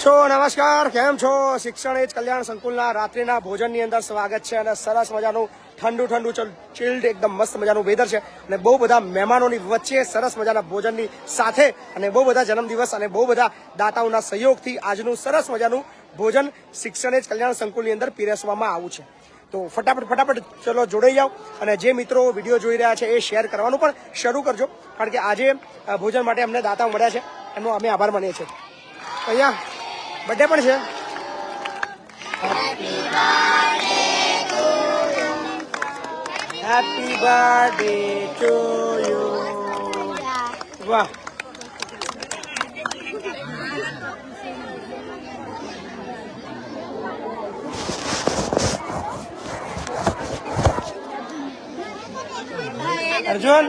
સો નમસ્કાર, કેમ છો? શિક્ષણ એજ કલ્યાણ સંકુલના રાત્રિના ભોજનની અંદર સ્વાગત છે અને સરસ મજાનું ઠંડુ ચિલ્ડ એકદમ મસ્ત મજાનું વેધર છે અને બહુ બધા મહેમાનોની વચ્ચે સરસ મજાના ભોજનની સાથે અને બહુ બધા જન્મદિવસ અને બહુ બધા દાતાઓના સહયોગથી આજનું સરસ મજાનું ભોજન શિક્ષણ એજ કલ્યાણ સંકુલની અંદર પીરસવામાં આવ્યું છે. તો ફટાફટ ચલો જોડાઈ જાઓ અને જે મિત્રો વિડીયો જોઈ રહ્યા છે એ શેર કરવાનું પણ શરૂ કરજો, કારણ કે આજે ભોજન માટે અમને દાતાઓ મળ્યા છે, એમનો અમે આભાર માનીએ છીએ. અહીંયા બર્થડે પણ છે. Happy birthday to you. વાહ, અર્જુન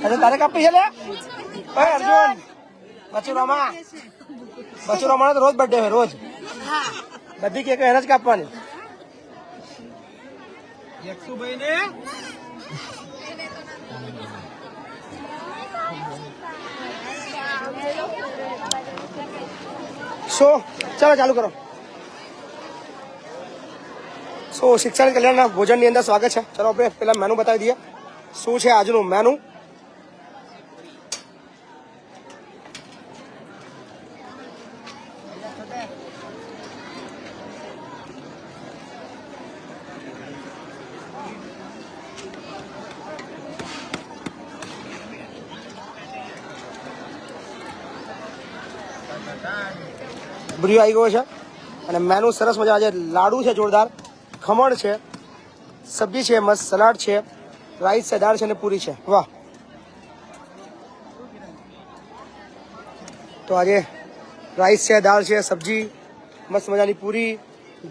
અરે તારે કાપી છે લે. ઓય અર્જુન, બચ્ચું રમાનો તો રોજ બર્થડે હોય, રોજ બધી કેક એને જ કાપવાની. સો ચાલો ચાલુ કરો. સો શિક્ષણ કલ્યાણના ભોજનની અંદર સ્વાગત છે. ચલો આપણે પેલા મેનુ બતાવી દઈએ શું છે આજનું મેનુ. ભૂરીઓ આવી ગયો છે અને મેનુ સરસ મજા. આજે લાડુ છે જોરદાર, ખમણ છે, સબ્જી છે, મસ્ત સલાડ છે, રાઈસ છે, દાળ છે અને પૂરી છે. વાહ, તો આજે રાઈસ છે, દાળ છે, સબ્જી, મસ્ત મજાની પૂરી,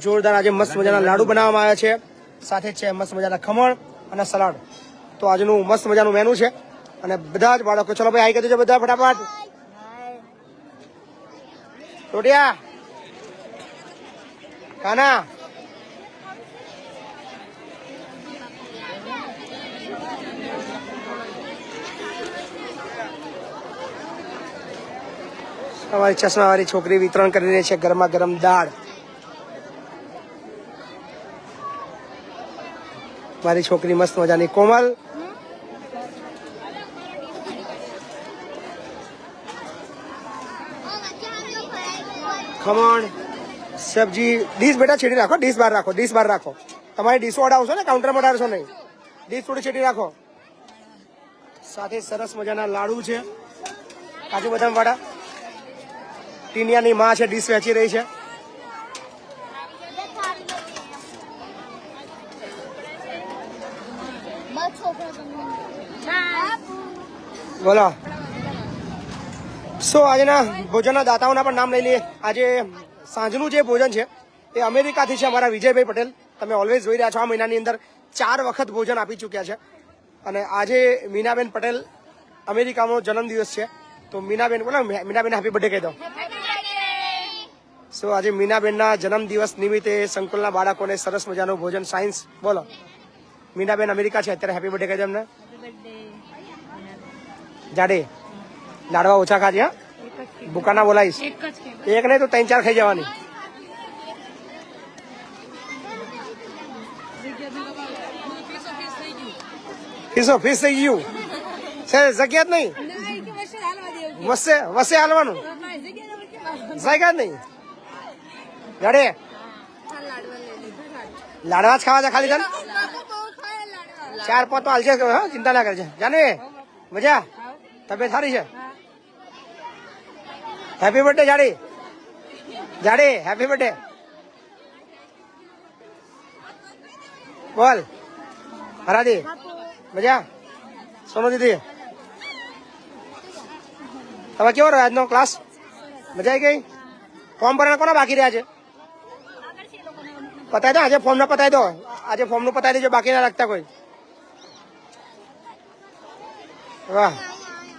જોરદાર આજે મસ્ત મજાના લાડુ બનાવવામાં આવ્યા છે, સાથે છે મસ્ત મજાના ખમણ અને સલાડ. તો આજનું મસ્ત મજાનું મેનુ છે અને બધા જ બાળકો, ચલો ભાઈ આવી કરી દેજો બધા ફટાફટ. ટોટિયા કાના અમારી ચશ્માવાળી છોકરી વિતરણ કરી રહી છે ગરમા ગરમ દાળ. મારી છોકરી મસ્ત મજાની કોમલ. ખમણ, સબ્જી, ડીશ બેટા છેડી રાખો, ડીશ બહાર રાખો, ડીશ બહાર રાખો. તમારી ડીશો અડાવશો ને, કાઉન્ટરમાં અડાડશો નહીં. ડીશ થોડી છેડી રાખો. સાથે સરસ મજાના લાડુ છે, કાજુ બદામ વાળા. ટીનિયાની માં છે, ડીશ વેચી રહી છે. બોલો. સો આજના ભોજનના દાતાઓના પણ નામ લઈ લઈએ. આજે સાંજનું જે ભોજન છે એ અમેરિકાથી છે અમારા વિજયભાઈ પટેલ. તમે ઓલવેઝ જોઈ રહ્યા છો, આ મહિનાની અંદર 4 વખત ભોજન આપી ચૂક્યા છે. અને આજે મીનાબેન પટેલ અમેરિકાનો જન્મદિવસ છે, તો મીનાબેન બોલો, મીનાબેન હેપી બર્થડે કહી દો. સો આજે મીનાબેનના જન્મદિવસ નિમિત્તે સંકુલના બાળકોને સરસ મજાનું ભોજન સાયન્સ. બોલો, મીનાબેન અમેરિકા છે અત્યારે, હેપી બર્થડે કહી દો એમને. જાડે લાડવા ઓછા ખાજે, હા, ભૂકાના બોલાવીશ. એક નહીં તો 3-4 ખાઈ જવાની. ફીસ થઈ ગયું છે, જગ્યા જ નહીં. વસે હાલવાનું જગ્યા જ નહીં. જાડે લાડવા જ ખાવા છે ખાલી. 4-5 તો હાલશે, હા, ચિંતા ના કરજે. જાને મજા, તબિયત સારી છે. હેપી બર્થડે જાડે હેપી બર્થડે બોલ. હરાદી મજા. સોનુ દીદી તમે કેવો રહ્યો આજનો ક્લાસ? મજા આવી ગઈ? ફોર્મ ભરવાના કોના બાકી રહ્યા છે? પતાવી દો આજે, ફોર્મ ના પતાવી દો આજે, ફોર્મ નું પતાવી દેજો, બાકી ના રાખતા કોઈ. વાહ,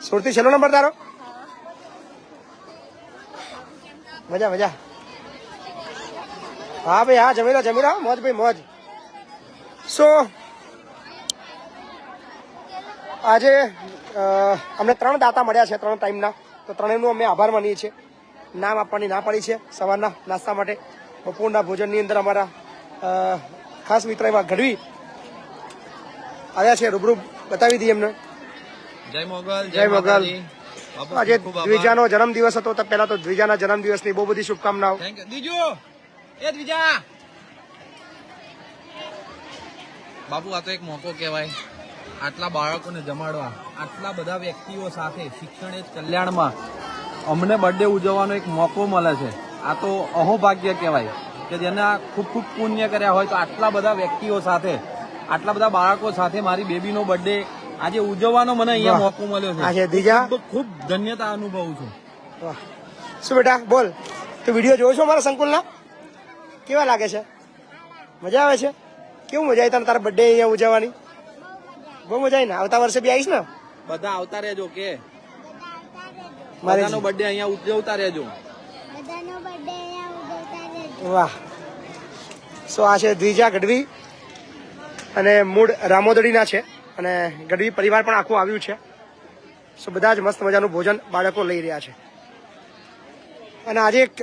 સુરતી છેલ્લો નંબર તારો. મજા. હા ભાઈ, હા, જમી લો મોજ ભાઈ, મોજ. સો આજે અમને 3 દાતા મળ્યા છે 3 ટાઈમના, તો ત્રણેયનો અમે આભાર માનીએ છીએ. નામ આપવાની ના પાડી છે સવારના નાસ્તા માટે. બપોરના ભોજનની અંદર અમારા ખાસ મિત્ર એવા ગઢવી આવ્યા છે, રૂબરૂ બતાવી દઈએ એમને. જય મોગલ. જય મોગલ. આજે દ્વિજાનો જન્મદિવસ હતો, તો પહેલા તો દ્વિજાના જન્મદિવસની બહુ બધી શુભકામનાઓ. બાપુ આ તો એક મોકો કહેવાય, આટલા બાળકોને જમાડવા, આટલા બધા વ્યક્તિઓ સાથે શિક્ષણ એ જ કલ્યાણમાં અમને બર્થડે ઉજવવાનો એક મોકો મળે છે. આ તો અહોભાગ્ય કહેવાય કે જેને ખૂબ ખૂબ પુણ્ય કર્યા હોય તો આટલા બધા વ્યક્તિઓ સાથે, આટલા બધા બાળકો સાથે મારી બેબીનો બર્થડે આજે ઉજવવાનો મને અહીંયા મોકો મળ્યો છે. ખૂબ ધન્યતા અનુભવું છું. શું બેટા બોલ, તું વિડીયો જોયો છો મારા સંકુલના? કેવા લાગે છે? મજા આવે છે? કેવું મજા આવી તને તારા બર્થડે અહીંયા ઉજવવાની? બહુ મજા આવી ને? આવતા વર્ષે બી આવીશ ને? બધા આવતા રહેજો કે મારાનો બર્થડે અહીંયા ઉજવતા રહેજો. વાહ. સો આ છે દ્વિજા ગઢવી અને મૂળ રામોદડીના છે અને ગઢવી પરિવાર પણ આખું આવ્યું છે. સો બધા જ મસ્ત મજાનું ભોજન બાળકો લઈ રહ્યા છે. અને આજે એક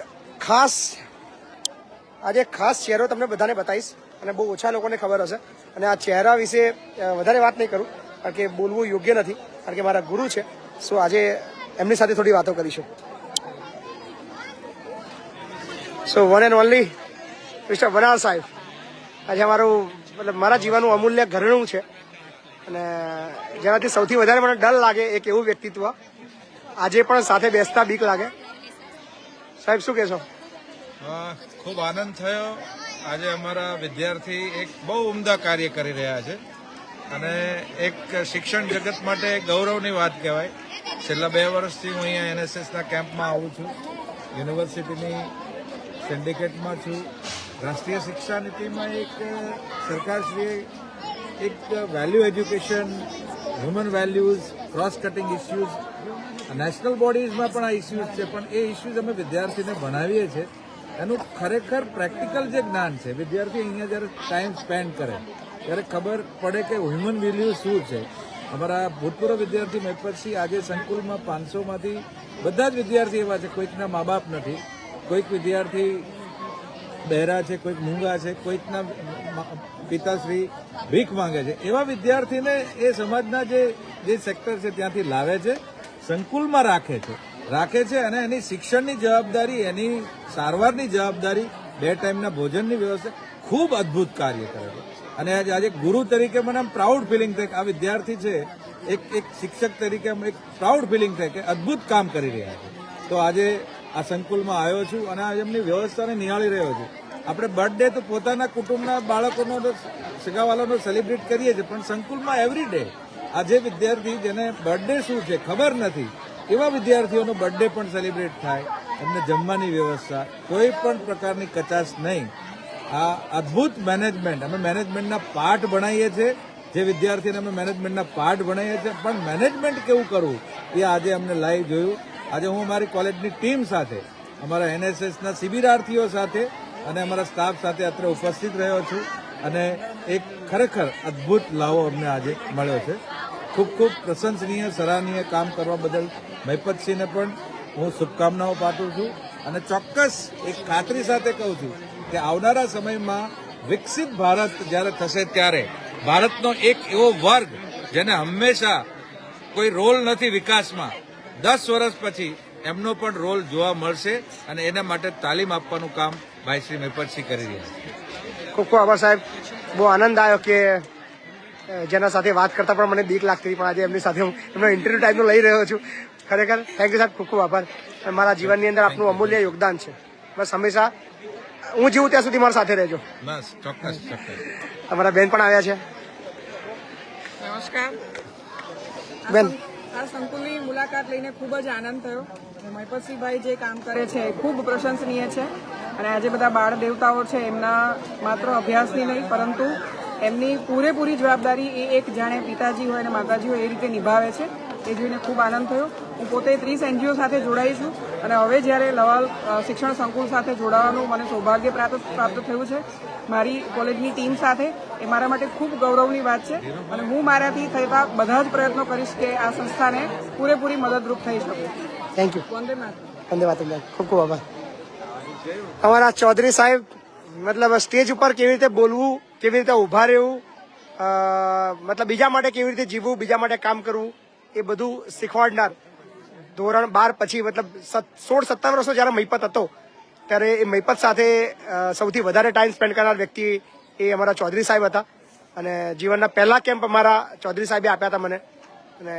ખાસ ચહેરો તમને બધાને બતાવીશ અને બહુ ઓછા લોકોને ખબર હશે. અને આ ચહેરા વિશે વધારે વાત નહીં કરું કારણ કે બોલવું યોગ્ય નથી, કારણ કે મારા ગુરુ છે. સો આજે એમની સાથે થોડી વાતો કરીશું. સો વન એન્ડ ઓનલી મિસ્ટર વનાલ સાહેબ આજે અમારું મતલબ મારા જીવનનું અમૂલ્ય ઘરણું છે અને જેનાથી સૌથી વધારે મને ડર લાગે એક એવું વ્યક્તિત્વ, આજે પણ સાથે બેસતા બીક લાગે. સાહેબ શું કહેશો? ખૂબ આનંદ થયો. આજે અમારા વિદ્યાર્થી એક બહુ ઉમદા કાર્ય કરી રહ્યા છે અને એક શિક્ષણ જગત માટે ગૌરવની વાત કહેવાય. છેલ્લા 2 વર્ષથી હું અહીંયા એનએસએસના કેમ્પમાં આવું છું. યુનિવર્સિટીની સિન્ડિકેટમાં છું. રાષ્ટ્રીય શિક્ષા નીતિમાં એક સરકારશ્રીએ એક value education, human values, cross cutting issues, national બોડીઝમાં પણ આ ઇસ્યુઝ છે, પણ એ ઇસ્યુઝ અમે વિદ્યાર્થીને ભણાવીએ છીએ. એનું ખરેખર પ્રેક્ટિકલ જે જ્ઞાન છે, વિદ્યાર્થી અહીંયા જ્યારે ટાઈમ સ્પેન્ડ કરે ત્યારે ખબર પડે કે હ્યુમન વેલ્યુ શું છે. અમારા ભૂતપૂર્વ વિદ્યાર્થી મહેપતસિંહ આજે સંકુલમાં 500માંથી બધા જ વિદ્યાર્થી એવા છે, કોઈકના મા બાપ નથી, કોઈક વિદ્યાર્થી બહેરા છે, કોઈક મૂંગા છે, કોઈકના પિતાશ્રી ભીખ માંગે છે. એવા વિદ્યાર્થીને એ સમાજના જે સેક્ટર છે ત્યાંથી લાવે છે, સંકુલમાં રાખે છે અને એની શિક્ષણની જવાબદારી, એની સારવારની જવાબદારી, 2 ટાઈમના ભોજનની વ્યવસ્થા, ખૂબ અદ્ભુત કાર્ય કરે છે. અને આજે ગુરુ તરીકે મને આમ પ્રાઉડ ફિલિંગ થાય કે આ વિદ્યાર્થી છે, એક શિક્ષક તરીકે એક પ્રાઉડ ફિલિંગ થાય કે અદ્ભુત કામ કરી રહ્યા છે. તો આજે આ સંકુલમાં આવ્યો છું અને આજે એમની વ્યવસ્થાને નિહાળી રહ્યો છું. આપણે બર્થડે તો પોતાના કુટુંબના બાળકોનો સગાવાલાનો સેલિબ્રેટ કરીએ છીએ, પણ સંકુલમાં એવરી ડે આજે વિદ્યાર્થી જેને બર્થડે શું છે ખબર નથી, એવા વિદ્યાર્થીઓનો બર્થડે પણ સેલિબ્રેટ થાય, એમને જમવાની વ્યવસ્થા, કોઈ પણ પ્રકારની કચાશ નહીં. આ અદ્ભુત મેનેજમેન્ટ, અમે મેનેજમેન્ટના પાઠ ભણાવીએ છીએ, જે વિદ્યાર્થીને અમે મેનેજમેન્ટના પાઠ ભણાવીએ છીએ, પણ મેનેજમેન્ટ કેવું કરવું એ આજે અમને લાઈવ જોયું. આજે હું અમારી કોલેજની ટીમ સાથે, અમારા એનએસએસના શિબિરાર્થીઓ સાથે અને અમારા સ્ટાફ સાથે અત્રે ઉપસ્થિત રહ્યો છું અને એક ખરેખર અદ્ભુત લાવો અમને આજે મળ્યો છે. ખૂબ ખૂબ પ્રશંસનીય, સરાહનીય કામ કરવા બદલ મહેપતસિંહને પણ હું શુભકામનાઓ પાઠવું છું અને ચોક્કસ એક ખાતરી સાથે કહું છું કે આવનારા સમયમાં વિકસિત ભારત જ્યારે થશે ત્યારે ભારતનો એક એવો વર્ગ જેને હંમેશા કોઈ રોલ નથી વિકાસમાં, 10 વર્ષ પછી એમનો પણ રોલ જોવા મળશે અને એના માટે તાલીમ આપવાનું કામ ભાઈ શ્રી મહેપતસિંહ કરી રહ્યા છે. ખૂબ ખૂબ આભાર સાહેબ. બહુ આનંદ આવ્યો કે જેના સાથે વાત કરતા પણ મને બીક લાગતી હતી, પણ આજે એમની સાથે હું એમનો ઇન્ટરવ્યુ ટાઈપનો લઈ રહ્યો છું. ખરેખર થેન્ક યુ સાહેબ, ખૂબ ખૂબ આભાર. મારા જીવનની અંદર આપનું અમૂલ્ય યોગદાન છે. બસ હંમેશા હું જીવું ત્યાં સુધી મારા સાથે રહેજો. બસ ચોક્કસ. અમારા બેન પણ આવ્યા છે. નમસ્કાર બેન, આ સંકુલની મુલાકાત લઈને ખૂબ જ આનંદ થયો. મહેપતસિંહભાઈ જે કામ કરે છે એ ખૂબ પ્રશંસનીય છે અને આજે બધા બાળ દેવતાઓ છે એમના માત્ર અભ્યાસની નહીં પરંતુ એમની પૂરેપૂરી જવાબદારી એ એક જાણે પિતાજી હોય અને માતાજી હોય એ રીતે નિભાવે છે. એ જોઈને ખૂબ આનંદ થયો. હું પોતે 30 NGO સાથે જોડાઈ છું અને હવે જ્યારે લવાલ શિક્ષણ સંકુલ સાથે જોડાવાનું મને સૌભાગ્ય પ્રાપ્ત થયું છે મારી કોલેજની ટીમ સાથે, એ મારા માટે ખૂબ ગૌરવની વાત છે અને હું મારાથી થતા બધા જ પ્રયત્નો કરીશ કે આ સંસ્થાને પૂરેપૂરી મદદરૂપ થઈ શકું. Thank you. વંદે માતરમ. વંદે માતરમ બેન, ખૂબ ખૂબ આભાર. અમારા ચૌધરી સાહેબ મતલબ સ્ટેજ ઉપર કેવી રીતે બોલવું, કેવી રીતે ઊભા રહેવું, મતલબ બીજા માટે કેવી રીતે જીવવું, બીજા માટે કામ કરવું, એ બધું શીખવાડનાર. ધોરણ 12 પછી મતલબ 16-17 વર્ષનો જ્યારે મહિપત હતો ત્યારે એ મહિપત સાથે સૌથી વધારે ટાઈમ સ્પેન્ડ કરનાર વ્યક્તિ એ અમારા ચૌધરી સાહેબ હતા. અને જીવનના પહેલા કેમ્પ અમારા ચૌધરી સાહેબે આપ્યા હતા મને, અને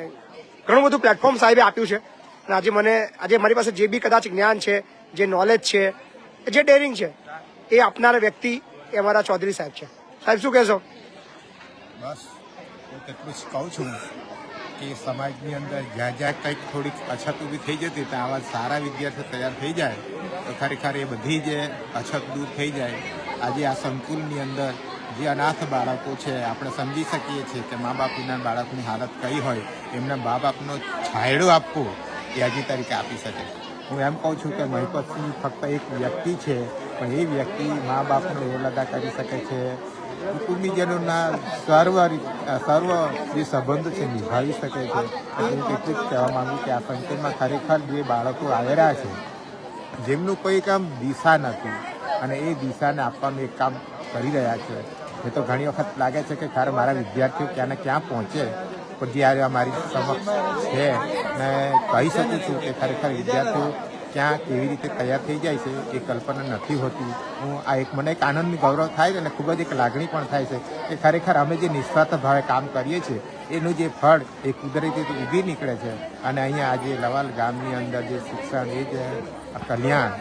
ઘણું બધું પ્લેટફોર્મ સાહેબે આપ્યું છે. અને આજે મારી પાસે જે બી કદાચ જ્ઞાન છે, જે નોલેજ છે, જે ડેરિંગ છે, એ આપનાર વ્યક્તિ એ અમારા ચૌધરી સાહેબ છે. સાહેબ શું કહેશો? બસ હું તેટલું જ કહું છું કે સમાજની અંદર જ્યાં જ્યાં કંઈક થોડીક અછત ઊભી થઈ જતી ત્યાં આવા સારા વિદ્યાર્થીઓ તૈયાર થઈ જાય તો ખરેખર એ બધી જે અછત દૂર થઈ જાય. આજે આ સંકુલની અંદર જે અનાથ બાળકો છે આપણે સમજી શકીએ છીએ કે મા બાપ વિના બાળકની હાલત કઈ હોય, એમના મા બાપનો છાંયડો આપવો એ હજી તરીકે આપી શકે. હું એમ કહું છું કે મહિપતસિંહ ફક્ત એક વ્યક્તિ છે, પણ એ વ્યક્તિ મા બાપનો રોલ અદા કરી શકે છે, કુટુંબીજનોના સર્વ જે સંબંધ છે નિભાવી શકે છે. એટલે હું એટલું જ કહેવા માગું કે આ સંકુલમાં ખરેખર જે બાળકો આવેલા છે જેમનું કોઈ કામ દિશા નથી અને એ દિશાને આપવાનું એક કામ કરી રહ્યા છે. એ તો ઘણી વખત લાગે છે કે ખરે મારા વિદ્યાર્થીઓ ક્યાં ને ક્યાં પહોંચે, પણ જ્યારે અમારી સમક્ષ છે ને કહી શકું છું કે ખરેખર વિદ્યાર્થીઓ ક્યાં કેવી રીતે તૈયાર થઈ જાય છે એ કલ્પના નથી હોતી. હું આ એક મને એક આનંદની ગૌરવ થાય છે અને ખૂબ જ એક લાગણી પણ થાય છે કે ખરેખર અમે જે નિસ્વાર્થ ભાવે કામ કરીએ છીએ એનું જે ફળ એ કુદરતી ઉગી નીકળે છે. અને અહીંયા આજે લવાલ ગામની અંદર જે શિક્ષણ એ જે કલ્યાણ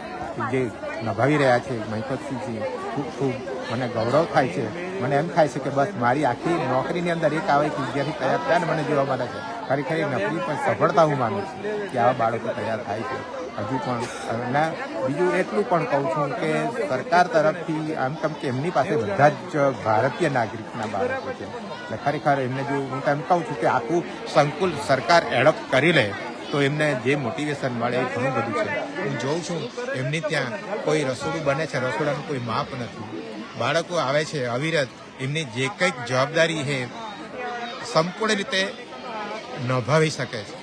જે નભાવી રહ્યા છે મહિપતસિંહજી, ખૂબ ખૂબ મને ગૌરવ થાય છે. મને એમ થાય છે કે બસ મારી આખી નોકરીની અંદર એક આવા એક વિદ્યાર્થી તૈયાર થયા ને મને જોવા મળે છે. ખરેખર એ નોકરી પણ સફળતા હું માનું છું કે આવા બાળકો તૈયાર થાય છે. હજુ પણ અને બીજું એટલું પણ કહું છું કે સરકાર તરફથી આમ કેમ કે એમની પાસે બધા જ ભારતીય નાગરિકના બાળકો છે, એટલે ખરેખર એમને જો હું તો એમ કહું છું કે આખું સંકુલ સરકાર એડપ્ટ કરી લે તો એમને જે મોટિવેશન મળે એ ઘણું બધું છે. હું જોઉં છું એમની ત્યાં કોઈ રસોડું બને છે, રસોડાનું કોઈ માપ નથી. બાળકો આવે છે અવિરત, એમની જે કંઈક જવાબદારી છે સંપૂર્ણ રીતે નિભાવી શકે છે.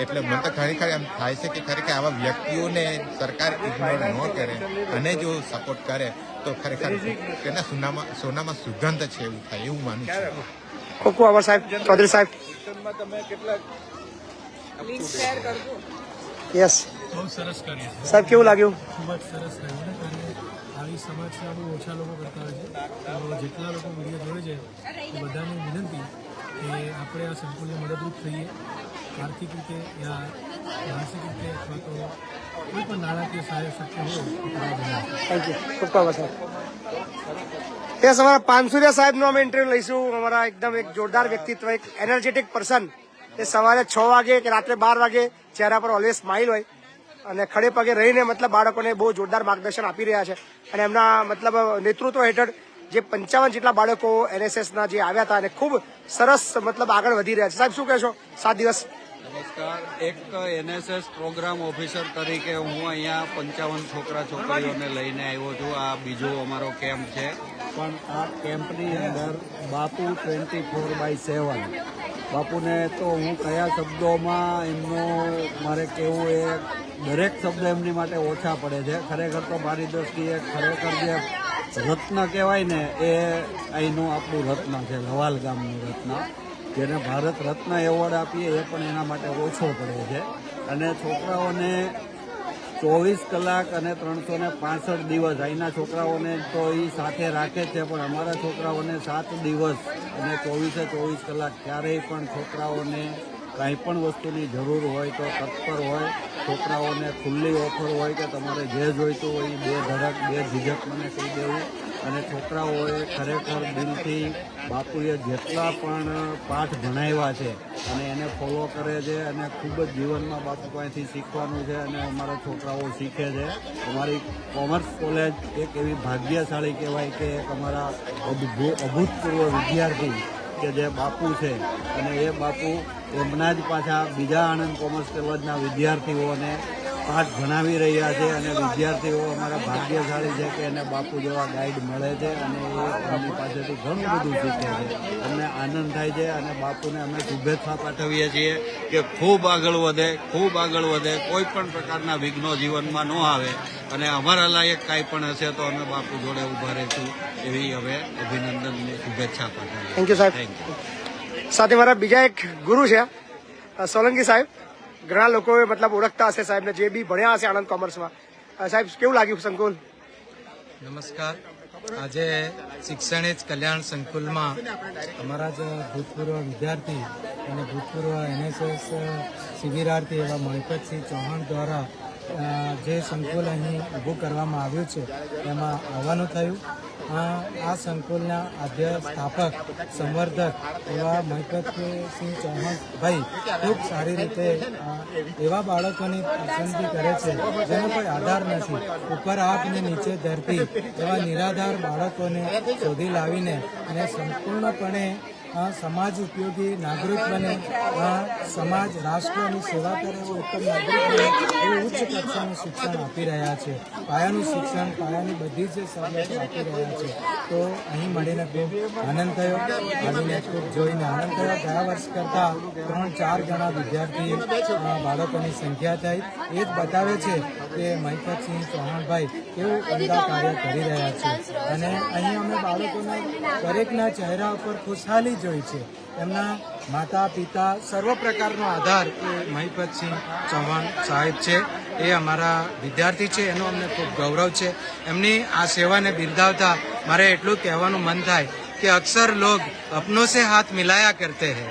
એટલે મને તો ખરેખર એમ થાય છે કે ખરેખર આવા વ્યક્તિઓને સરકાર ઇગ્નોર ન કરે અને જો સપોર્ટ કરે તો ખરેખર તેના સોનામાં સુગંધ છે એવું થાય એવું માનું છું. ખૂબ ખૂબ આભાર સાહેબ, ચૌધરી સાહેબ. યસ બહુ સરસ કાર્ય છે સાહેબ, કેવું લાગ્યું? ખૂબ જ સરસ કાર્ય છે. કાર્ય આવી સમાજસેવા બહુ ઓછા લોકો કરતા હોય છે. તો જેટલા લોકો વિડીયો જોવે છે એ બધાને વિનંતી કે આપણે આ સંકુલને મદદરૂપ થઈએ, આર્થિક રીતે યા માનસિક રીતે અથવા તો કોઈ પણ નાણાકીય સહાય શક્ય હોય તો બનાવો. થેન્ક યુ, ખૂબ ખૂબ આભાર સાહેબ. યસ, અમારા પાનસુરિયા સાહેબનો અમે ઇન્ટરવ્યુ લઈશું. અમારા એકદમ એક જોરદાર વ્યક્તિત્વ, એક એનર્જેટિક પર્સન. એ સવારે 6 વાગે કે રાત્રે 12 વાગે ચહેરા પર ઓલવેઝ સ્માઇલ હોય અને ખડે પગે રહીને મતલબ બાળકોને બહુ જોરદાર માર્ગદર્શન આપી રહ્યા છે. અને એમના મતલબ નેતૃત્વ હેઠળ જે 55 જેટલા બાળકો NSSના જે આવ્યા હતા અને ખૂબ સરસ મતલબ આગળ વધી રહ્યા છે. સાહેબ શું કહેશો? 7 દિવસ. નમસ્કાર. એક NSS પ્રોગ્રામ ઓફિસર તરીકે હું અહીંયા 55 છોકરા છોકરીઓને લઈને આવ્યો છું. આ બીજો અમારો કેમ્પ છે. પણ આ કેમ્પની અંદર બાપુ 24/7. બાપુને તો હું કયા શબ્દોમાં એમનું મારે કહેવું એ દરેક શબ્દ એમની માટે ઓછા પડે છે. ખરેખર તો મારી દ્રષ્ટિએ ખરેખર જે રત્ન કહેવાય ને એ અહીંનું આપણું રત્ન છે, લવાલ ગામનું રત્ન, જેને ભારત રત્ન એવોર્ડ આપીએ એ પણ એના માટે ઓછો પડે છે. અને છોકરાઓને 24 કલાક અને 365 દિવસ અહીંના છોકરાઓને તો એ સાથે રાખે છે, પણ અમારા છોકરાઓને 7 દિવસ અને 24 કલાક ક્યારેય પણ છોકરાઓને કાંઈ પણ વસ્તુની જરૂર હોય તો તત્પર હોય. છોકરાઓને ખુલ્લી ઓફર હોય કે તમારે જે જોઈતું હોય એ બે ધડક બે ઝીઝક મને કહી દેવું. અને છોકરાઓએ ખરેખર દિલથી બાપુએ જેટલા પણ પાઠ ભણાવ્યા છે અને એને ફોલો કરે છે અને ખૂબ જ જીવનમાં બાપુ પાસેથી શીખવાનું છે અને અમારા છોકરાઓ શીખે છે. અમારી કોમર્સ કોલેજ એક એવી ભાગ્યશાળી કહેવાય કે એક અમારા અભૂતપૂર્વ વિદ્યાર્થી કે જે બાપુ છે અને એ બાપુ એમના જ પાછા બીજા આણંદ કોમર્સ કોલેજના વિદ્યાર્થીઓને પાઠ ભણાવી રહ્યા છે અને વિદ્યાર્થીઓ અમારા ભાગ્યશાળી છે કે એને બાપુ જેવા ગાઈડ મળે છે અને એ એમની પાસેથી ઘણું બધું શીખે છે. અમને આનંદ થાય છે અને બાપુને અમે શુભેચ્છા પાઠવીએ છીએ કે ખૂબ આગળ વધે, કોઈ પણ પ્રકારના વિઘ્નો જીવનમાં ન આવે અને અમારા લાયક કાંઈ પણ હશે તો અમે બાપુ જોડે ઊભા રહીશું એવી હવે અભિનંદનની શુભેચ્છા પાઠવીએ. થેન્ક યુ સાહેબ. સાથે મારા બીજા એક ગુરુ છે સોલંકી સાહેબ. ઘણા લોકોએ મતલબ ઓળખતા હશે સાહેબને, જે બી ભણ્યા હશે આણંદ કોમર્સમાં. સાહેબ કેવું લાગ્યું સંકુલ? નમસ્કાર. આજે શિક્ષણ જ કલ્યાણ સંકુલમાં અમારા જ ભૂતપૂર્વ વિદ્યાર્થી અને ભૂતપૂર્વ NSS શિબિરાર્થી એવા મહિપતસિંહ ચૌહાણ દ્વારા જે સંકુલ અહીં ઊભું કરવામાં આવ્યું છે એમાં આવવાનું થયું. આ સંકુલના આદ્ય સ્થાપક સંવર્ધક એવા મહિપતસિંહ ચૌહાણ ભાઈ ખૂબ સારી રીતે એવા બાળકોની પસંદગી કરે છે જેનો કોઈ આધાર નથી, ઉપર આગ ને નીચે ધરતી એવા નિરાધાર બાળકોને શોધી લાવીને અને સંપૂર્ણપણે સમાજ ઉપયોગી નાગરિક બને, સમાજ રાષ્ટ્રની સેવા કરે એવો ઉત્તમ નાગરિક બને એવું ઉચ્ચ કક્ષાનું શિક્ષણ આપી રહ્યા છે. પાયાનું શિક્ષણ, પાયાની બધી જ સવલતો આપી રહ્યા છે. તો અહીં મળીને ખૂબ આનંદ થયો, આવીને ખૂબ જોઈને આનંદ થયો. ગયા વર્ષ કરતાં 3-4 ગણા વિદ્યાર્થી બાળકોની સંખ્યા થઈ. એ જ બતાવે છે કે મહિપતસિંહ ચૌહાણભાઈ કેવું ઉમદા કાર્ય કરી રહ્યા છે. અને અહીં અમે બાળકોના દરેકના ચહેરા ઉપર ખુશહાલી જોઈ છે. એમના માતા પિતા સર્વ પ્રકારનો આધાર એ મહિપતસિંહ ચૌહાણ સાહેબ છે. એ અમારા વિદ્યાર્થી છે, એનો અમને ખૂબ ગૌરવ છે. એમની આ સેવાને બિરદાવતા મારે એટલું કહેવાનું મન થાય કે અક્સર લોગ અપનों से हाथ मिलाया करते हैं,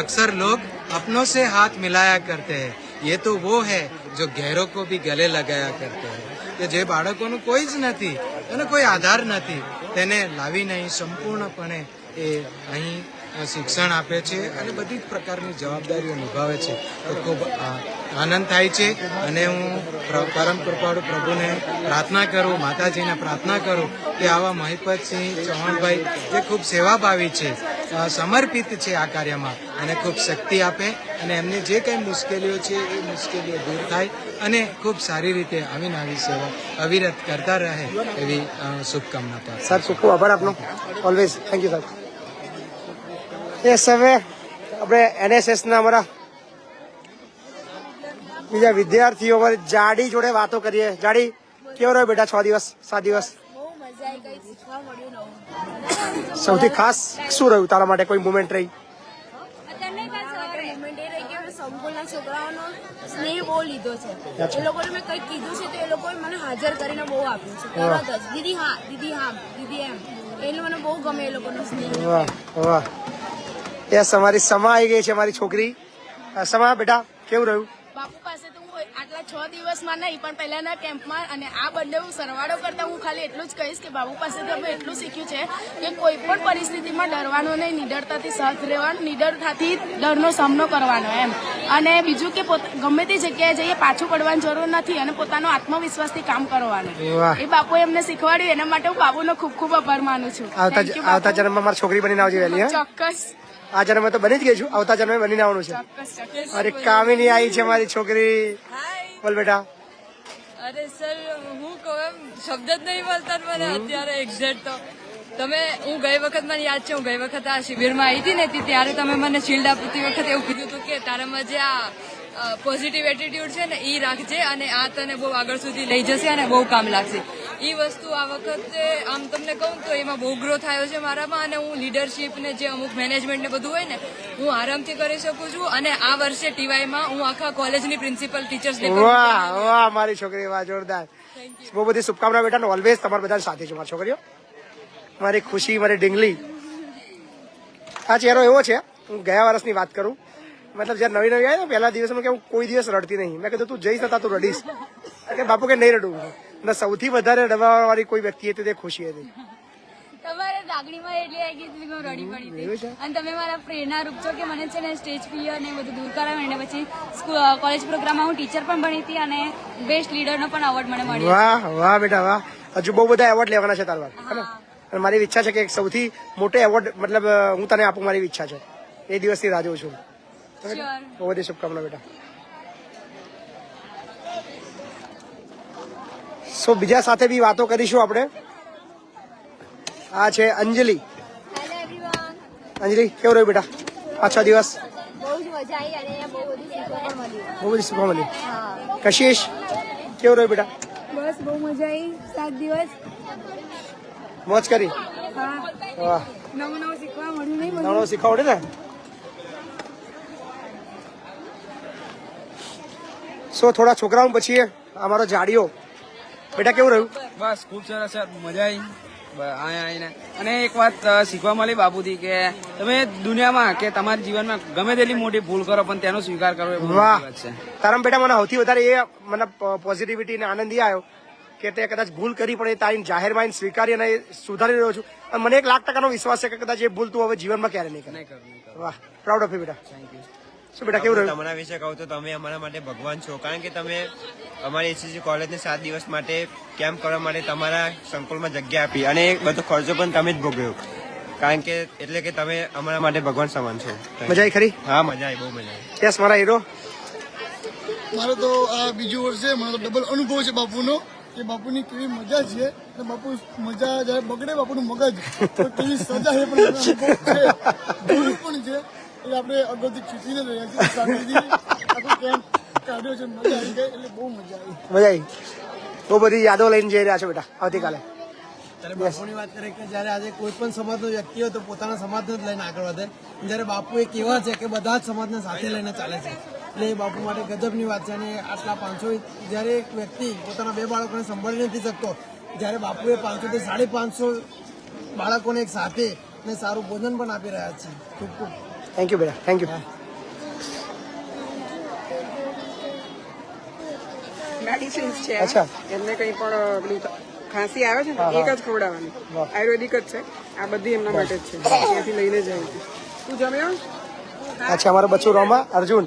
अक्सर लोग अपनों से हाथ मिलाया करते हैं, ये तो वो है जो गैरों को भी गले लगाया करते हैं. કે જે બાળકોનું કોઈ જ નથી, એને કોઈ આધાર નથી, તેને લાવીને અહીં સંપૂર્ણપણે એ અહીં શિક્ષણ આપે છે અને બધી જ પ્રકારની જવાબદારીઓ નિભાવે છે. તો ખૂબ આનંદ થાય છે અને હું પરમ કૃપાળુ પ્રભુને પ્રાર્થના કરું, માતાજીને પ્રાર્થના કરું કે આવા મહિપતસિંહ ચૌહાણભાઈ જે ખૂબ સેવાભાવી છે, સમર્પિત છે આ કાર્યમાં, અને ખૂબ શક્તિ આપે અને એમની જે કંઈ મુશ્કેલીઓ છે એ મુશ્કેલીઓ દૂર થાય અને ખૂબ સારી રીતે આવીને આવી સેવા અવિરત કરતા રહે એવી શુભકામના પાઠવું. સર ખૂબ ખૂબ આભાર આપનો. Always thank you sir. એ હવે આપણે NSSના અમારા બીજા વિદ્યાર્થીઓ અમારી જાડી જોડે વાતો કરીએ. જાડી, કેવો રહ્યો બેટા 6 દિવસ 7 દિવસ? સૌથી ખાસ શું રહ્યું તારા માટે? કોઈ મુમેન્ટ રહી? સંકુલના છોકરાઓનો સ્નેહ બહુ લીધો છે. એ લોકોને મેં કંઈક કીધું છે તો એ લોકોએ મને હાજર કરીને બહુ આપ્યું છે. તરત જ દીદી હા, દીદી એમ. એટલે મને બહુ ગમે એ લોકોનો સ્નેહ. વાહ વાહ. યસ, અમારી સમા આવી ગઈ છે, અમારી છોકરી. સમા બેટા કેવું રહ્યું? બાપુ પાસે તો હું આટલા 6 દિવસમાં નહીં પણ પહેલાના કેમ્પમાં અને આ બંને હું સરવાળો કરતા હું ખાલી એટલું જ કહીશ કે બાપુ પાસેથી અમે એટલું શીખ્યું છે કે કોઈ પણ પરિસ્થિતિમાં ડરવાનું નહીં, નિડરતાથી સાથ રહેવાનું, નિડરતાથી ડરનો સામનો કરવાનો એમ. અને બીજું કે ગમે તે જગ્યાએ જઈએ પાછું પડવાની જરૂર નથી અને પોતાનો આત્મવિશ્વાસથી કામ કરવાનું. એ બાપુએ અમને શીખવાડ્યું, એના માટે હું બાપુનો ખૂબ ખૂબ આભાર માનું છું. આવતા જન્મમાં મારી છોકરી બનીને આવજે વહેલી. ચોક્કસ. આ જન્મે તો બની જ ગઈ છું, આવતા જન્મે બનીને આવવાનું છે. અરે કામિની આવી છે મારી છોકરી. બોલ બેટા. અરે સર, હું કહું એમ શબ્દ જ નહીં મળતા મને અત્યારે એક્ઝેક્ટ. તો તમે, હું ગઈ વખત મને યાદ છે, હું ગઈ વખત આ શિબિરમાં આવી હતી ને ત્યારે તમે મને શિલ્ડ આપતી વખત એવું કીધું હતું કે તારામાં જે આ પોઝિટિવ એટીટ્યુડ છે ને એ રાખજે અને આ તને બહુ આગળ સુધી લઈ જશે અને બહુ કામ લાગશે. એ વસ્તુ આ વખતે આમ તમને કહું તો એમાં બહુ ગ્રો થયો છે મારામાં અને હું લીડરશીપ ને જે અમુક મેનેજમેન્ટ ને બધું હોય ને હું આરામથી કરી શકું છું. અને આ વર્ષે TYમાં હું આખા કોલેજની પ્રિન્સિપલ ટીચર્સ ડે. વાહ વાહ મારી છોકરી, વાહ જોરદાર. બહુ બધી શુભકામના બેટા. ઓલવેઝ તમારા બધા સાથે છું મારી છોકરીઓ. મારી ખુશી, મારી ડીંગલી. આ ચહેરો એવો છે, હું ગયા વર્ષની વાત કરું, મતલબ જયારે નવી આવી ને પહેલા દિવસમાં કે હું કોઈ દિવસ રડતી નહીં. મેં કીધું તું જઈશ નતા તું રડીશ કે બાપુ કે નહીં રડું. અને સૌથી વધારે રડવા વાળી કોઈ વ્યક્તિ હતી તે ખુશી હતી. તમારે લાગણીમાં એટલી આવી ગઈ હતી કે હું રડી પડી હતી. અને તમે મારા પ્રેરણા રૂપ છો કે મને છે ને સ્ટેજ ફિયર ને બધું દૂર કરાવે. અને પછી કોલેજ પ્રોગ્રામમાં હું ટીચર પણ બની હતી અને બેસ્ટ લીડરનો પણ એવોર્ડ મને મળ્યો. વાહ વાહ બેટા વાહ. હજુ બહુ બધા એવોર્ડ લેવાના છે તારા. અને મારી ઈચ્છા છે કે એક સૌથી મોટો એવોર્ડ મતલબ હું તને આપું, મારી ઈચ્છા છે. એ દિવસથી રાહ જોઉં છું. બહુ બધી શુભકામના બેટા. સો બીજા સાથે બી વાતો કરીશું આપણે. આ છે અંજલિ. અંજલિ કેવું રહ્યું બેટા 5-6 દિવસ? બહુ જ મજા આવી અને બહુ બધું શીખવા પણ મળ્યું. બહુ બધી શીખવા મળ્યું. કશિશ કેવું રહ્યું બેટા? બસ બહુ મજા આવી 7 દિવસ. મોજ કરી? હા, વાહ, નવું નવું શીખવા મળ્યું નહીં બધું. નવું શીખવાડે ને. સો થોડા છોકરાઓ પછી અમારો જાડીઓ. બેટા કેવું રહ્યું? બસ ખૂબ સરસ છે, મજા આવી અહીંયા આવીને. અને એક વાત શીખવા મળી બાપુથી કે તમે દુનિયામાં કે તમારા જીવનમાં ગમે તેટલી મોટી ભૂલ કરો પણ તેનો સ્વીકાર કરવો એ બહુ વાહ, મોટી વાત છે. તારા બેટા મને સૌથી વધારે એ મને પોઝિટિવિટી ને આનંદ એ આવ્યો કે તે કદાચ ભૂલ કરી પણ એ તારી જાહેરમાં એને સ્વીકારી અને એ સુધારી રહ્યો છું. અને મને 1,00,000% વિશ્વાસ છે કે કદાચ એ ભૂલ તું હવે જીવનમાં ક્યારે નહીં કરે. વાહ, પ્રાઉડ ઓફ યુ બેટા. શું બેટા કેવું રહ્યું? તમારા વિશે કહું તો તમે અમારા માટે ભગવાન છો, કારણ કે તમે અમારી એસએસસી કોલેજને 7 દિવસ માટે કેમ્પ કરવા માટે તમારા સંકુલમાં જગ્યા આપી અને એ બધો ખર્ચો પણ તમે જ ભોગવ્યો, કારણ કે એટલે કે તમે અમારા માટે ભગવાન સમાન છો. મજા આવી ખરી? હા, મજા આવી, બહુ મજા આવી. યસ મારા હીરો. મારો તો આ બીજું વર્ષ છે, મારો ડબલ અનુભવ છે બાપુનો કે બાપુની કેવી મજા છે. બાપુ મજા જયારે બગડે બાપુનું મગજ તો કેવી સજા છે પણ અનુભવ છે, જરૂર પણ છે. એ આપણે અગાઉથી શીખીને રહ્યા છીએ, શાંતિથી આખું કેમ્પ કાઢ્યો છે, મજા આવી ગઈ, એટલે બહુ મજા આવી. મજા આવી. બહુ બધી યાદો લઈને જઈ રહ્યા છો બેટા આવતીકાલે. ત્યારે બાપુની વાત કરીએ કે જયારે આજે કોઈ પણ સમાજનો વ્યક્તિ હોય તો પોતાના સમાજને જ લઈને આગળ વધે. જયારે બાપુ એક એવા છે કે બધા જ સમાજને સાથે લઈને ચાલે છે, એટલે એ બાપુ માટે ગજબની વાત છે. અને આટલા 500 જયારે એક વ્યક્તિ પોતાના 2 બાળકોને સંભાળી નથી શકતો, જયારે બાપુએ 500 થી 550 બાળકોને એક સાથે અને સારું ભોજન પણ આપી રહ્યા છે. ખૂબ ખૂબ થેન્ક યુ બેટા, થેન્ક યુ. મેડિસિન્સ છે. અચ્છા. એમને કંઈ પણ પેલું ખાંસી આવે છે ને એક જ ખવડાવવાની, આયુર્વેદિક જ છે. આ બધી એમના માટે જ છે, ત્યાંથી લઈને જાય છે. તું જમ્યો? અચ્છા, અમારો બચ્ચો રોમા અર્જુન.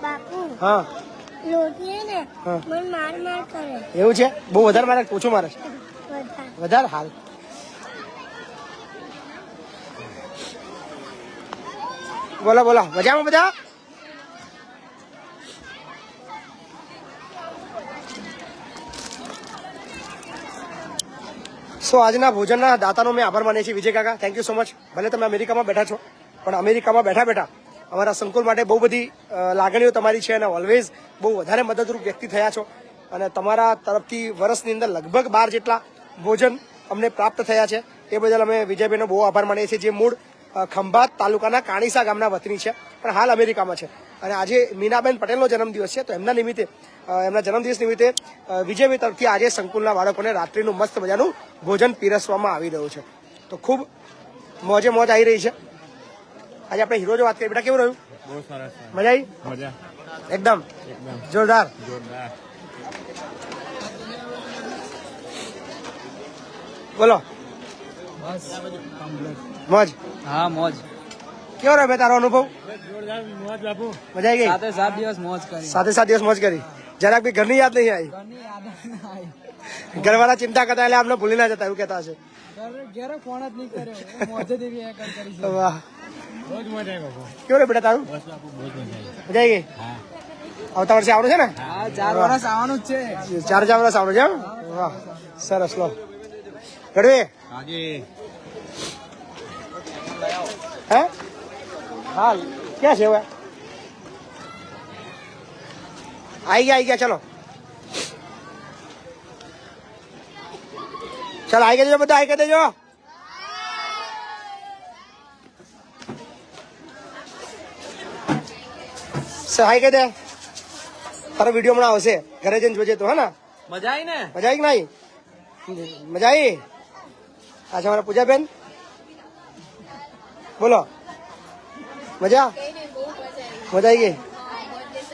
બાપુ હા, રોટલી ને હા. મને માર કરે એવું છે? બહુ વધારે મારે ઓછું મારે છે? બધા. વધારે. હાલ બોલો બોલો, મજામાં બધા? સો આજના ભોજનના દાતાનો મેં આભાર માનીએ છીએ વિજય કાકા. Thank you so much. ભલે તમે અમેરિકામાં બેઠા છો પણ અમેરિકામાં બેઠા બેઠા અમારા સંકુલ માટે બહુ બધી લાગણીઓ તમારી છે અને ઓલવેઝ બહુ વધારે મદદરૂપ વ્યક્તિ થયા છો. અને તમારા તરફથી વર્ષની અંદર લગભગ 12 જેટલા ભોજન અમને પ્રાપ્ત થયા છે. એ બદલ અમે વિજયભાઈનો બહુ આભાર માનીએ છીએ, જે મૂળ ખંભાત તાલુકાના કાણીસા ગામના વતની છે પણ હાલ અમેરિકામાં છે. અને આજે મીનાબેન પટેલનો જન્મદિવસ છે, તો એમના નિમિત્તે એમના જન્મદિવસ નિમિત્તે વિજયભાઈ તરફથી આજે સંકુલના બાળકોને રાત્રિનું મસ્ત મજાનું ભોજન પીરસવામાં આવી રહ્યું છે. તો ખૂબ મોજે મોજ આવી રહી છે. આજે આપણે હીરો જો વાત કરીએ, બેટા કેવું રહ્યું? બહુ સરસ. મજા આવી? મજા એકદમ જોરદાર. જોરદાર. બોલો. મોજ? હા, મોજ. કેવો રહ્યો ભાઈ તારો અનુભવ? જોરદાર મોજ બાપુ. મજા આવી ગઈ? 7 દિવસ મોજ કરી. 7 દિવસ મોજ કરી. જરાક બી ઘરની યાદ નહીં આવી? ઘરવાળા ચિંતા કરતા એટલે આપણે ભૂલી ના જતા એવું કહેતા હશે. ઘરે ફોન જ નહીં કર્યો, મોજે દેવી કરી. વાહ, બહુ જ મજા આવી બાપુ. કેવું રહ્યું બેટા તારું? બસ બાપુ બહુ જ મજા આવી. મજા આવી ગઈ? આવતા વર્ષે આવવાનું છે ને? હા, 4 વર્ષ આવવાનું જ છે. 4 વર્ષ આવવાનું છે એમ? વાહ, સરસ. લો ગઢવી. હાજી. હે? હા, ક્યાં છે હવે? આવી ગયા ચલો. ચાલો આવી ગયા દેજો બધા, આવી ગયા દેજો. હાઈ કહી દે. તારો વિડીયો હમણાં આવશે, ઘરે જઈને જોજે તો. હા ને? મજા આવી ને? મજા આવી કે નહીં? મજા આવી. અચ્છા, મારા પૂજાબેન બોલો. મજા આવી ગઈ?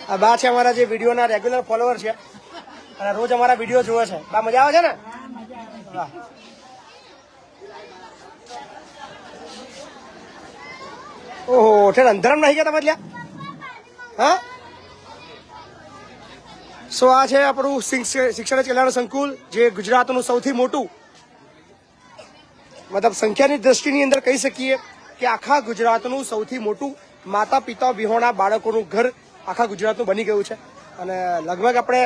આ બા છે અમારા જે વિડીયોના રેગ્યુલર ફોલોવર છે અને રોજ અમારા વિડીયો જોવે છે. બા મજા આવે છે ને? વાહ. ઓહો, ઠેર અંધારામ નહીં ગયા તમે? હા. સો આ છે આપણું શિક્ષણ કલ્યાણ સંકુલ, જે ગુજરાતનું સૌથી મોટું, મતલબ સંખ્યાની દ્રષ્ટિની અંદર કહી શકીએ કે આખા ગુજરાતનું સૌથી મોટું માતા પિતા વિહોણા બાળકોનું ઘર આખા ગુજરાતનું બની ગયું છે. અને લગભગ આપણે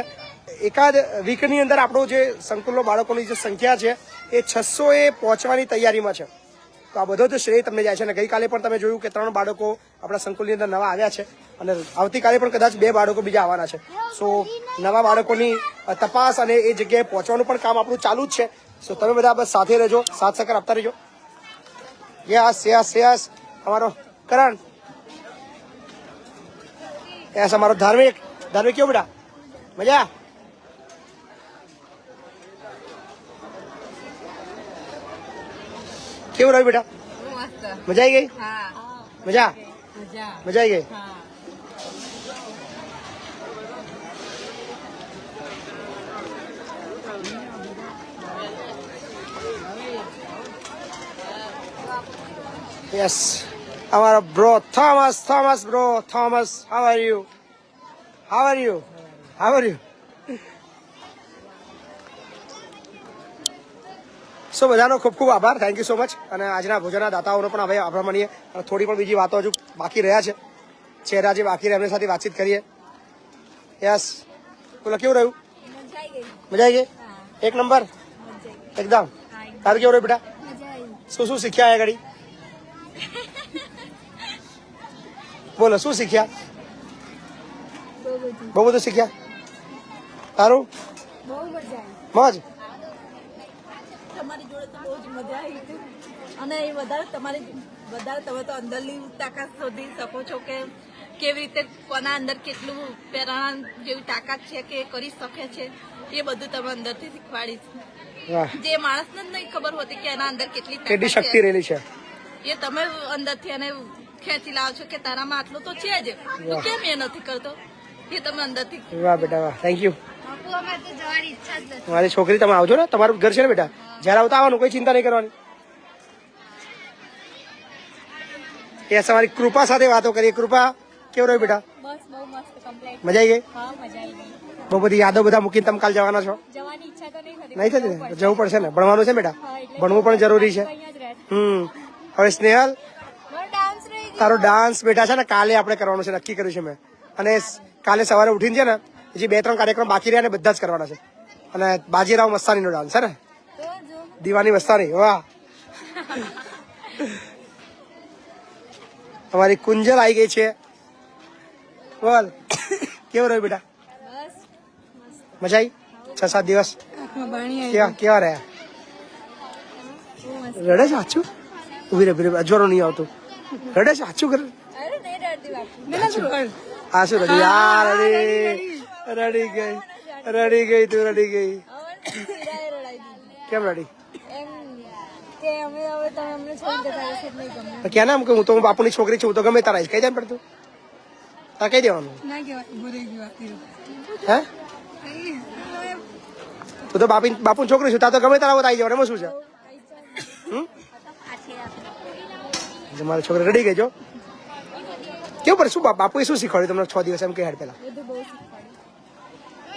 એકાદ વીકની અંદર આપણું જે સંકુલનો બાળકોની જે સંખ્યા છે એ 600 એ પહોંચવાની તૈયારીમાં છે. તો આ બધો જ શ્રેય તમને જાય છે. અને ગઈકાલે પણ તમે જોયું કે 3 બાળકો આપણા સંકુલની અંદર નવા આવ્યા છે અને આવતીકાલે પણ કદાચ 2 બાળકો બીજા આવવાના છે. સો નવા બાળકોની તપાસ અને એ જગ્યાએ પહોંચવાનું પણ કામ આપણું ચાલુ જ છે. સો તમે બધા બસ સાથે રહેજો, સાથ સહકાર આપતા રહેજો. યસ અમારો કરણ, યસ અમારો ધાર્મિક કેવું બેટા? મજા? કેવું રહ્યું બેટા? મજા આવી ગઈ? મજા આવી ગઈ? યસ અમારો bro Thomas how are you? So બધાનો ખૂબ ખૂબ આભાર, થેન્ક યુ સો મચ. અને આજના ભોજનના દાતાઓનો પણ હવે આભાર માનીએ. અને થોડી પણ બીજી વાતો હજુ બાકી રહ્યા છે, ચહેરા જે બાકી રહ્યા એમની સાથે વાતચીત કરીએ. યસ બોલો, કેવું રહ્યું? મજા આવી ગઈ? એક નંબર એકદમ. તારું કેવું રહ્યું બેટા? શું શીખ્યા અહીંયા ઘડી? બોલો શું શીખ્યા? બહુ બધું શીખ્યા. તારું? મોજ. તમારી જોડે તો બહુ જ મજા આવી હતી અને એ વધારે તમે તો અંદરની તાકાત શોધી શકો છો કે કેવી રીતે કોના અંદર કેટલું પ્રેરણા જેવી તાકાત છે કે કરી શકે છે, એ બધું તમે અંદરથી શીખવાડી છે. જે માણસને જ નહીં ખબર હોતી કે એના અંદર કેટલી શક્તિ રહેલી છે, એ તમે અંદરથી એને ખેંચી લાવો છો કે તારામાં આટલું તો છે જ, તો કેમ એ નથી કરતો, એ તમે અંદરથી. વાહ બેટા વાહ, થેન્ક યુ. મારી છોકરી તમે આવજો ને, તમારું ઘર છે ને બેટા, જયારે આવતા આવવાનું, કોઈ ચિંતા નહીં કરવાની. એ તમારી કૃપા સાથે વાતો કરીએ. કૃપા કેવું રહ્યું બેટા? મજા આવી ગઈ? બહુ બધી યાદો બધા મૂકીને તમે કાલ જવાના છો? નહીં થતી ને? જવું પડશે ને, ભણવાનું છે બેટા, ભણવું પણ જરૂરી છે. હવે સ્નેહલ, તારો ડાન્સ બેટા છે ને કાલે આપણે કરવાનો છે, નક્કી કર્યું છે મેં. અને કાલે સવારે ઉઠીને છે ને હજી 2-3 કાર્યક્રમ બાકી રહ્યા ને બધા જ કરવાના છે. અને બાજીરાવ મસ્તાનીનો ડાન્સ છે ને, દીવાની મસ્તાની. વાહ, અમારી કુંજલ આવી ગઈ છે. બોલ કેવું રહ્યું બેટા? મજા આવી? 6-7 દિવસ કેવા રહ્યા? રડે છે સાચું? ઉભી રે, અજવાળું નહીં આવતું. રડે છે સાચું? કરે આ શું રડી? યાર રડી ગઈ તું, રડી ગઈ. કેમ રડી? ક્યાં નામ કે હું તો બાપુની છોકરી છું, હું તો ગમે તારા કઈ જાય પડતું. તારે કઈ દેવાનું? હે તું તો બાપુની છોકરી છું, તાર તો ગમે તારા આવી જવાનું. એમાં શું છે? મારી છોકરી રડી ગઈ. જો કેવું પડે? શું બાપુએ શું શીખવાડ્યું તમને 6 દિવસ? એમ કે હેડ પેલા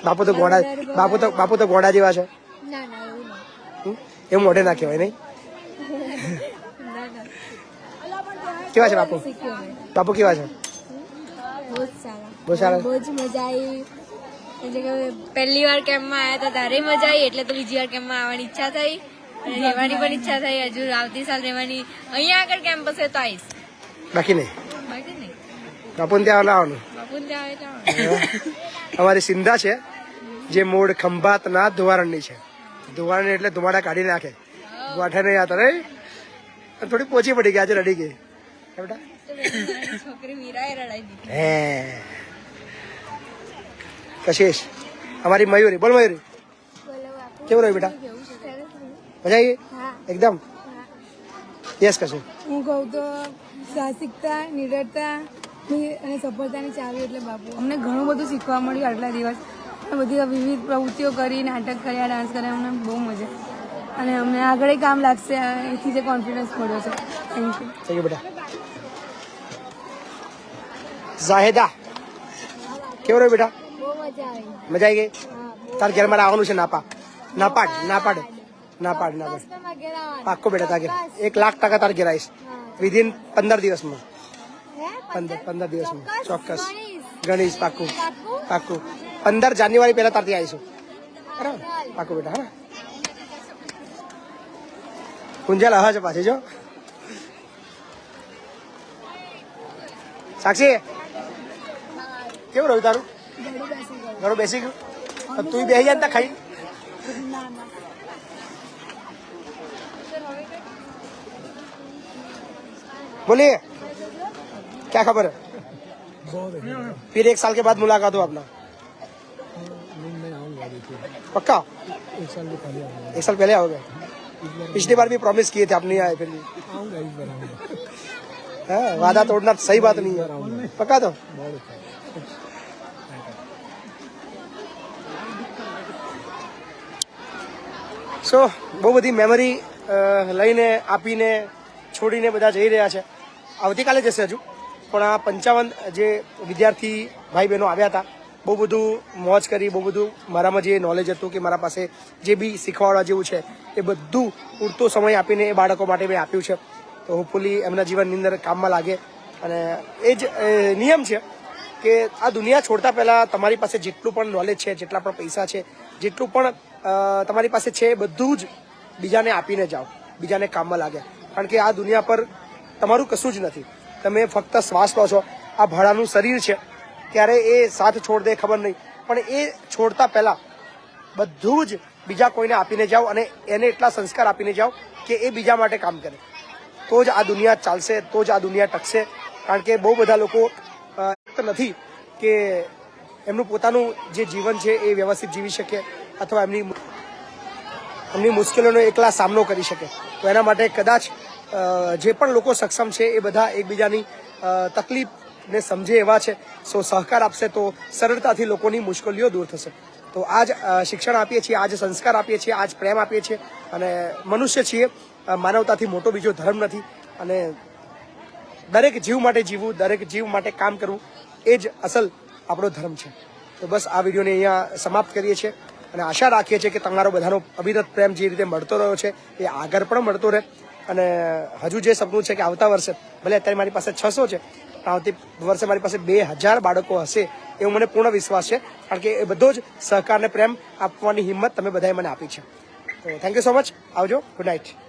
બાપુ તો ગોડા જેવા છે. એવું મોઢે ના કહેવાય નહીં. કેવા છે બાપુ કેવા છે? બહુ સારા. બહુ જ મજા આવી. પહેલી વાર કેમ્પમાં આવ્યા હતા ત્યારે મજા આવી, એટલે તો બીજી વાર કેમ્પમાં આવવાની ઈચ્છા થઈ અને રહેવાની પણ ઈચ્છા થઈ. હજુ આવતી સાલ રહેવાની. અહીંયા આગળ કેમ્પ હશે તો આવીશ, બાકી નહીં. બાપુને ત્યાં લાવવાનું. અમારી સિંધા છે જે મૂળ ખંભાતના ધોવારણની છે. ધોવારણ એટલે ધુમાડા કાઢી નાખે, ગોઠે નહીં આતા રે. થોડી પોચી પડી ગઈ, આજે રડી ગઈ બેટા. હે કશિશ, અમારી મયુરી. બોલ મયુરી, કેવું રહ્યું બેટા? મજા આવી એકદમ? યસ કશું. હું કહું તો સાહસિકતા, નિડરતા અને સફળતાની ચાવી એટલે બાપુ. અમને ઘણું બધું શીખવા મળ્યું આટલા દિવસ. બધી વિવિધ પ્રવૃત્તિઓ કરી, નાટક કર્યા, ડાન્સ કર્યા, અમને બહુ મજા. અને અમને આગળ કામ લાગશે, એથી જે કોન્ફિડન્સ મળ્યો છે. થેન્ક યુ બેટા. ઝાહિદા, કેવું રહ્યું બેટા? મજા આવી ગઈ? તાર ઘેર મારે આવવાનું છે. ના પાડ. પાક્કો બેટા, તાર ઘેર 1,00,000% તાર ઘેર આવીશ વિધિન 15 દિવસમાં. 15 દિવસમાં ચોક્કસ ગણીશ. પાક્કું. 15 જાન્યુઆરી પહેલા તારથી આવીશું બરાબર પાકું બેટા હા કુંજલ હા છે પાછી જો સાક્ષી કેવું રહ્યું તારું ઘણું બેસી ગયું તું બેસી જાય ને ખાઈ बोलिए क्या खबर है फिर 1 साल के बाद मुलाकात हो अपना पक्का 1 साल पहले आओगे पिछली बार भी प्रॉमिस किए थे आप नहीं आए फिर भी हाँ वादा तोड़ना सही बात नहीं है पक्का तो સો બહુ બધી મેમરી લઈને આપીને છોડીને બધા જઈ રહ્યા છે આવતીકાલે જશે હજુ પણ આ 55 જે વિદ્યાર્થી ભાઈ બહેનો આવ્યા હતા બહુ બધું મોજ કરી બહુ બધું મારામાં જે નોલેજ હતું કે મારા પાસે જે બી શીખવાડવા જેવું છે એ બધું પૂરતો સમય આપીને એ બાળકો માટે મેં આપ્યું છે તો હોપફુલી એમના જીવનની અંદર કામમાં લાગે અને એ જ નિયમ છે કે આ દુનિયા છોડતા પહેલાં તમારી પાસે જેટલું પણ નોલેજ છે જેટલા પણ પૈસા છે જેટલું પણ તમારી પાસે છે એ બધું જ બીજાને આપીને જાઓ બીજાને કામમાં લાગે કારણ કે આ દુનિયા પર તમારું કશું જ નથી તમે ફક્ત શ્વાસ લો છો આ ભાડાનું શરીર છે ત્યારે એ સાથ છોડ દે ખબર નહીં પણ એ છોડતા પહેલાં બધું જ બીજા કોઈને આપીને જાઓ અને એને એટલા સંસ્કાર આપીને જાઓ કે એ બીજા માટે કામ કરે તો જ આ દુનિયા ચાલશે તો જ આ દુનિયા ટકશે કારણ કે બહુ બધા લોકો નથી કે એમનું પોતાનું જે જીવન છે એ વ્યવસ્થિત જીવી શકે અથવા એમની મુશ્કેલીઓનો એકલા સામનો કરી શકે તો એના માટે કદાચ જે પણ લોકો સક્ષમ છે એ બધા એકબીજાની તકલીફને સમજે એવા છે સો સહકાર આપશે તો સરળતાથી લોકોની મુશ્કેલીઓ દૂર થશે તો આ જ શિક્ષણ આપીએ છીએ આ જ સંસ્કાર આપીએ છીએ આ જ પ્રેમ આપીએ છીએ અને મનુષ્ય છીએ માનવતાથી મોટો બીજો ધર્મ નથી અને દરેક જીવ માટે જીવવું દરેક જીવ માટે કામ કરવું એ જ અસલ આપણો ધર્મ છે તો બસ આ વિડીયોને અહીંયા સમાપ્ત કરીએ છીએ અને આશા રાખીએ છીએ કે તમારો બધાનો અવિરત પ્રેમ જે રીતે મળતો રહ્યો છે એ આગળ પણ મળતો રહે અને હજુ જે સપનું છે કે આવતા વર્ષે ભલે અત્યારે મારી પાસે 600 છે પણ આવતી વર્ષે મારી પાસે 2000 બાળકો હશે એવો મને પૂર્ણ વિશ્વાસ છે કારણ કે એ બધો જ સહકારને પ્રેમ આપવાની હિંમત તમે બધાએ મને આપી છે તો થેન્ક યુ સો મચ આવજો ગુડ નાઇટ